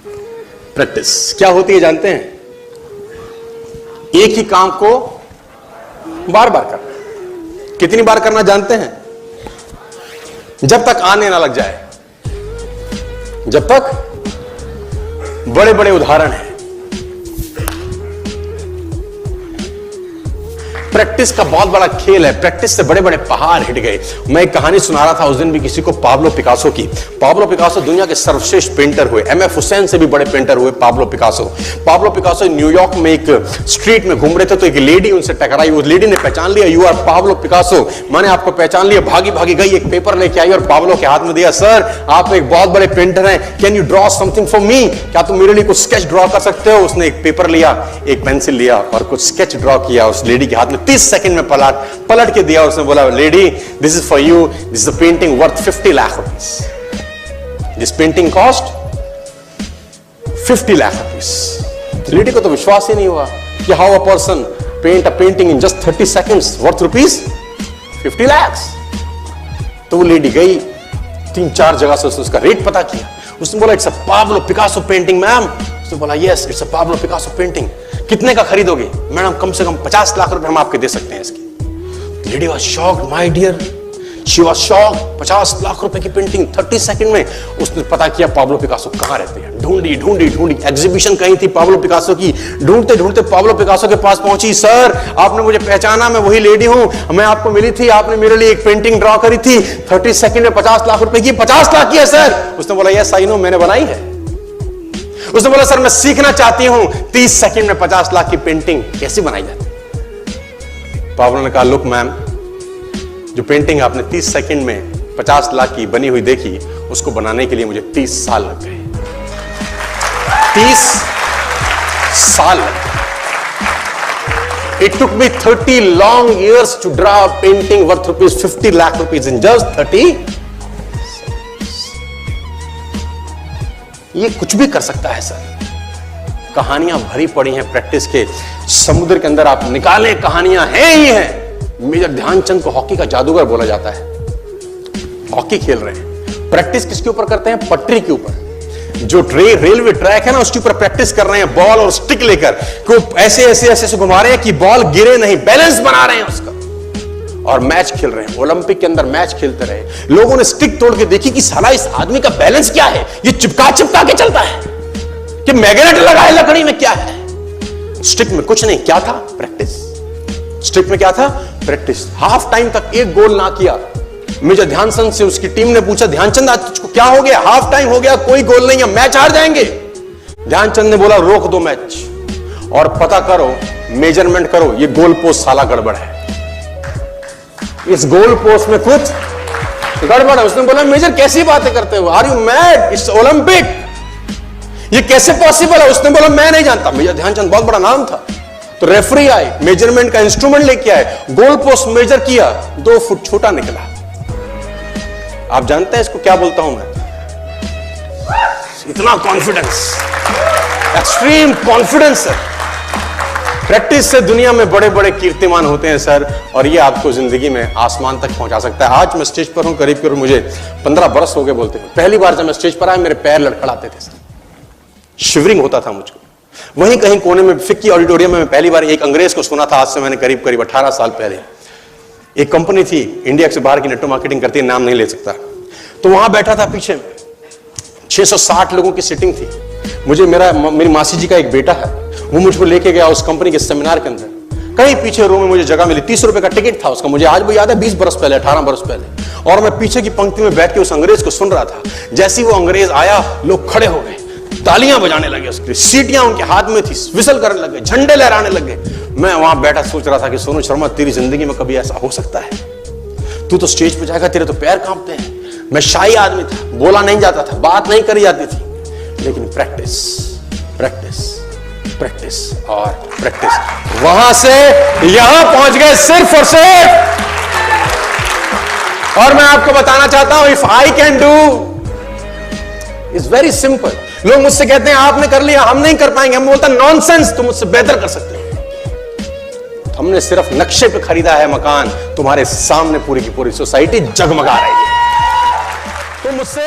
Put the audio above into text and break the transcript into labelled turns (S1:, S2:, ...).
S1: Practice क्या होती है जानते हैं? एक ही काम को बार बार करना। कितनी बार करना जानते हैं? जब तक आने ना लग जाए, जब तक। बड़े बड़े उदाहरण हैं। प्रैक्टिस का बहुत बड़ा खेल है। प्रैक्टिस से बड़े बड़े पहाड़ हिट गए। मैं एक कहानी सुना रहा था उस दिन भी किसी को, पाब्लो पिकासो की। पाब्लो पिकासो दुनिया के सर्वश्रेष्ठ पेंटर हुए। एमएफ हुसैन से भी बड़े पेंटर हुए Pablo Picasso. Pablo Picasso New York में एक स्ट्रीट में घूम रहे थे तो एक लेडी उनसे टकराई। उस लेडी ने पहचान लिया, यू आर पाब्लो पिकासो, मैंने आपको पहचान लिया। भागी भागी गई, एक पेपर लेके आई और पाब्लो के हाथ में दिया। सर आप एक बहुत बड़े पेंटर हैं, can you draw something for me? क्या तुम मेरे लिए कुछ स्केच ड्रॉ कर सकते हो? उसने एक पेपर लिया, एक पेंसिल लिया और कुछ स्केच ड्रॉ किया उस लेडी के हाथ में। 30 सेकंड में पलट के दिया। उसने बोला, lady this is for you, this is a painting worth 50 lakh rupees. This painting cost 50 lakh rupees. Lady को तो विश्वास ही नहीं हुआ कि how a person paint a painting in just 30 seconds worth rupees 50 lakh. तो वो लेडी गई 3-4 जगह से उसका रेट पता किया। उसने बोला, it's a Pablo Picasso painting ma'am. उसने बोला, yes it's a Pablo Picasso painting. कितने का खरीदोगे? मैडम कम से कम 50 लाख रुपए हम आपके दे सकते हैं इसकी। Lady was shocked, my dear, she was shocked. 50 lakh रुपए की पेंटिंग 30 सेकंड में। उसने पता किया पाब्लो पिकासो कहां रहते हैं। ढूंढी ढूंढी ढूंढी, एग्जीबिशन कहीं थी पाब्लो पिकासो की। ढूंढते ढूंढते पाब्लो पिकासो के पास पहुंची। सर आपने मुझे पहचाना, मैं वही लेडी हूं, मैं आपको मिली थी, आपने मेरे लिए एक पेंटिंग ड्रॉ करी थी 30 सेकंड में 50 लाख रुपए की। 50 लाख की है सर? उसने बोला, यस आई नो, मैंने बनाई है। उसने बोला, सर मैं सीखना चाहती हूं 30 सेकंड में 50 लाख की पेंटिंग कैसे बनाई जाती। पाब्लो ने कहा, लुक मैम, जो पेंटिंग आपने 30 सेकंड में 50 लाख की बनी हुई देखी, उसको बनाने के लिए मुझे 30 साल लग गए। 30 साल लग गए। It took me 30 long years to draw a painting worth rupees 50 lakh rupees in just 30। ये कुछ भी कर सकता है सर। कहानियां भरी पड़ी हैं प्रैक्टिस के समुद्र के अंदर। आप निकालें, कहानियां हैं ही हैं। मेजर ध्यानचंद को हॉकी का जादूगर बोला जाता है। हॉकी खेल रहे हैं, प्रैक्टिस किसके ऊपर करते हैं? पटरी के ऊपर। जो रेलवे ट्रैक है ना, उसके ऊपर प्रैक्टिस कर रहे हैं। बॉल और स्टिक लेकर को ऐसे ऐसे ऐसे से घुमा रहे हैं कि बॉल गिरे नहीं, बैलेंस बना रहे हैं उसका। और मैच खेल रहे हैं। ओलंपिक के अंदर मैच खेलते रहे। लोगों ने स्टिक तोड़ के देखी कि साला इस आदमी का बैलेंस क्या है, ये चिपका चिपका के चलता है कि मैग्नेट लगा है लकड़ी में, क्या है? स्टिक में कुछ नहीं, क्या था? प्रैक्टिस। स्टिक में क्या था? प्रैक्टिस। हाफ टाइम तक एक गोल ना किया। मेजर ध्यानचंद से उसकी टीम ने पूछा, ध्यानचंद आज तुझको क्या हो गया? हाफ टाइम हो गया, कोई गोल नहीं है, मैच हार जाएंगे। ध्यानचंद ने बोला, रोक दो मैच और पता करो, मेजरमेंट करो, ये गोल पोस्ट साला गड़बड़ है, इस गोल पोस्ट में कुछ गड़बड़ है। उसने बोला, मेजर कैसी बातें करते हो? Are you mad? It's Olympic, ये कैसे पॉसिबल है? उसने बोला, मैं नहीं जानता। मेजर ध्यानचंद बहुत बड़ा नाम था। तो रेफरी आए, मेजरमेंट का इंस्ट्रूमेंट लेके आए, गोल पोस्ट मेजर किया, 2 फुट छोटा निकला। आप जानते हैं इसको क्या बोलता हूं मैं? इतना कॉन्फिडेंस, एक्सट्रीम कॉन्फिडेंस है। प्रैक्टिस से दुनिया में बड़े बड़े कीर्तिमान होते हैं सर, और ये आपको जिंदगी में आसमान तक पहुंचा सकता है। आज मैं स्टेज पर हूं, करीब करीब मुझे 15 बरस हो गए बोलते हैं। पहली बार जब मैं स्टेज पर आया, मेरे पैर लड़खड़ाते थे सर, शिवरिंग होता था मुझको। वहीं कहीं कोने में फिक्की ऑडिटोरियम में मैं पहली बार एक अंग्रेज को सुना था। आज से मैंने करीब करीब 18 साल पहले। एक कंपनी थी इंडिया से बाहर की, नेटवर्क मार्केटिंग करती है, नाम नहीं ले सकता। तो वहां बैठा था, पीछे 660 लोगों की सिटिंग थी। मुझे मेरी मासी जी का एक बेटा है, वो मुझको लेके गया उस कंपनी के सेमिनार के अंदर। कहीं पीछे रो में मुझे जगह मिली। 30 रुपए का टिकट था उसका, मुझे आज भी याद है, 20 बरस पहले, 18 बरस पहले। और मैं पीछे की पंक्ति में बैठ के उस अंग्रेज को सुन रहा था। जैसे ही वो अंग्रेज आया, लोग खड़े हो गए, तालियां बजाने लगे, उसकी सीटियां उनके हाथ में थी, विसल करने लगे, झंडे लहराने लगे। मैं वहां बैठा सोच रहा था कि सोनू शर्मा, तेरी जिंदगी में कभी ऐसा हो सकता है? तू तो स्टेज पे जाएगा, तेरे तो पैर कांपते हैं। मैं शाही आदमी था, बोला नहीं जाता था, बात नहीं करी जाती थी, लेकिन प्रैक्टिस प्रैक्टिस प्रैक्टिस और प्रैक्टिस, वहां से यहां पहुंच गए सिर्फ और सिर्फ। और मैं आपको बताना चाहता हूं, if I can do, it's very simple. लोग मुझसे कहते हैं आपने कर लिया, हम नहीं कर पाएंगे। हम बोलता नॉनसेंस, तुम मुझसे बेहतर कर सकते हो। हमने सिर्फ नक्शे पे खरीदा है मकान, तुम्हारे सामने पूरी की पूरी सोसाइटी जगमगा रही है। तुम मुझसे